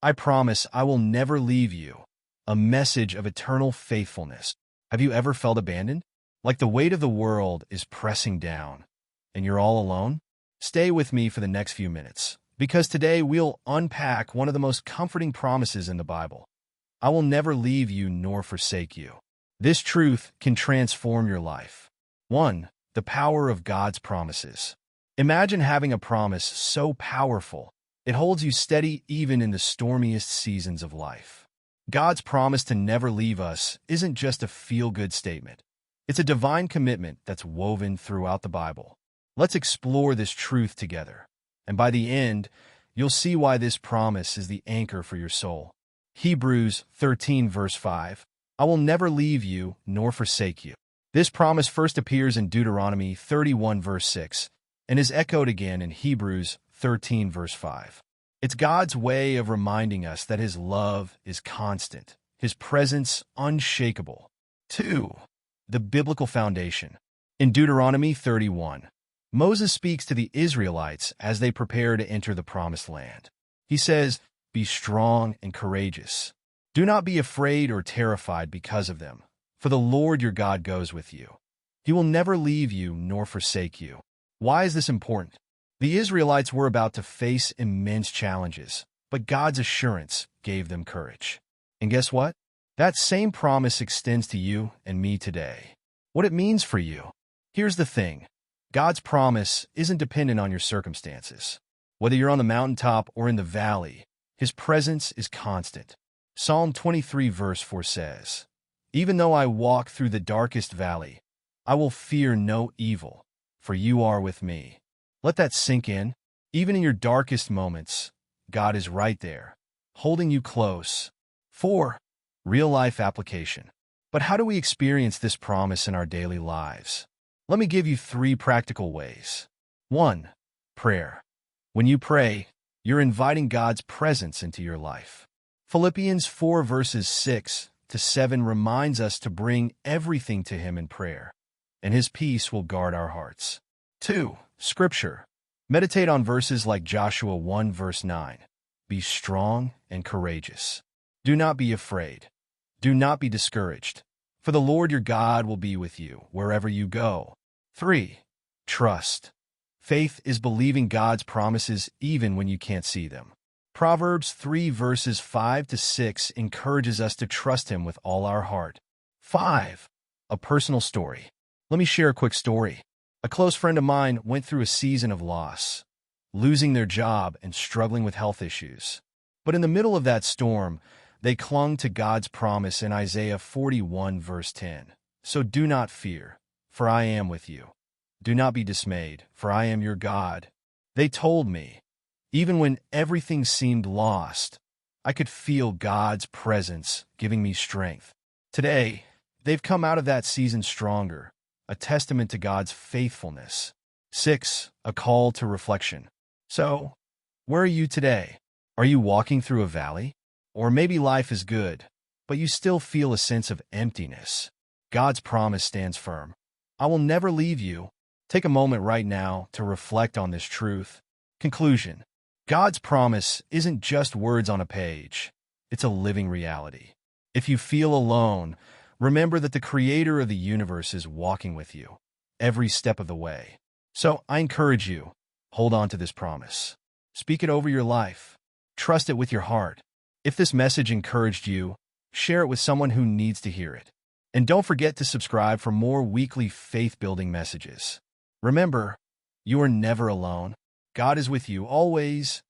I promise I will never leave you. A message of eternal faithfulness. Have you ever felt abandoned? Like the weight of the world is pressing down, and you're all alone? Stay with me for the next few minutes, because today we'll unpack one of the most comforting promises in the Bible. I will never leave you nor forsake you. This truth can transform your life. 1. The power of God's promises. Imagine having a promise so powerful, it holds you steady even in the stormiest seasons of life. God's promise to never leave us isn't just a feel-good statement. It's a divine commitment that's woven throughout the Bible. Let's explore this truth together. And by the end, you'll see why this promise is the anchor for your soul. Hebrews 13 verse 5. I will never leave you nor forsake you. This promise first appears in Deuteronomy 31 verse 6 and is echoed again in Hebrews 13 verse 5. It's God's way of reminding us that His love is constant, His presence unshakable. 2. The biblical foundation. In Deuteronomy 31, Moses speaks to the Israelites as they prepare to enter the Promised Land. He says, "Be strong and courageous. Do not be afraid or terrified because of them, for the Lord your God goes with you. He will never leave you nor forsake you." Why is this important? The Israelites were about to face immense challenges, but God's assurance gave them courage. And guess what? That same promise extends to you and me today. What it means for you. Here's the thing. God's promise isn't dependent on your circumstances. Whether you're on the mountaintop or in the valley, His presence is constant. Psalm 23 verse 4 says, "Even though I walk through the darkest valley, I will fear no evil, for you are with me." Let that sink in. Even in your darkest moments, God is right there, holding you close. 4. Real-life application. But how do we experience this promise in our daily lives? Let me give you 3 practical ways. 1. Prayer. When you pray, you're inviting God's presence into your life. Philippians 4 verses 6 to 7 reminds us to bring everything to Him in prayer, and His peace will guard our hearts. 2. Scripture. Meditate on verses like Joshua 1 verse 9. Be strong and courageous. Do not be afraid. Do not be discouraged, for the Lord your God will be with you wherever you go. 3. Trust. Faith is believing God's promises even when you can't see them. Proverbs 3 verses 5 to 6 encourages us to trust Him with all our heart. 5. A personal story. Let me share a quick story. A close friend of mine went through a season of loss, losing their job and struggling with health issues. But in the middle of that storm, they clung to God's promise in Isaiah 41 verse 10. "So do not fear, for I am with you. Do not be dismayed, for I am your God." They told me, even when everything seemed lost, I could feel God's presence giving me strength. Today, they've come out of that season stronger, a testament to God's faithfulness. 6. A call to reflection. So, where are you today? Are you walking through a valley? Or maybe life is good, but you still feel a sense of emptiness. God's promise stands firm. I will never leave you. Take a moment right now to reflect on this truth. Conclusion. God's promise isn't just words on a page. It's a living reality. If you feel alone, remember that the Creator of the universe is walking with you every step of the way. So I encourage you, hold on to this promise. Speak it over your life. Trust it with your heart. If this message encouraged you, share it with someone who needs to hear it. And don't forget to subscribe for more weekly faith-building messages. Remember, you are never alone. God is with you always.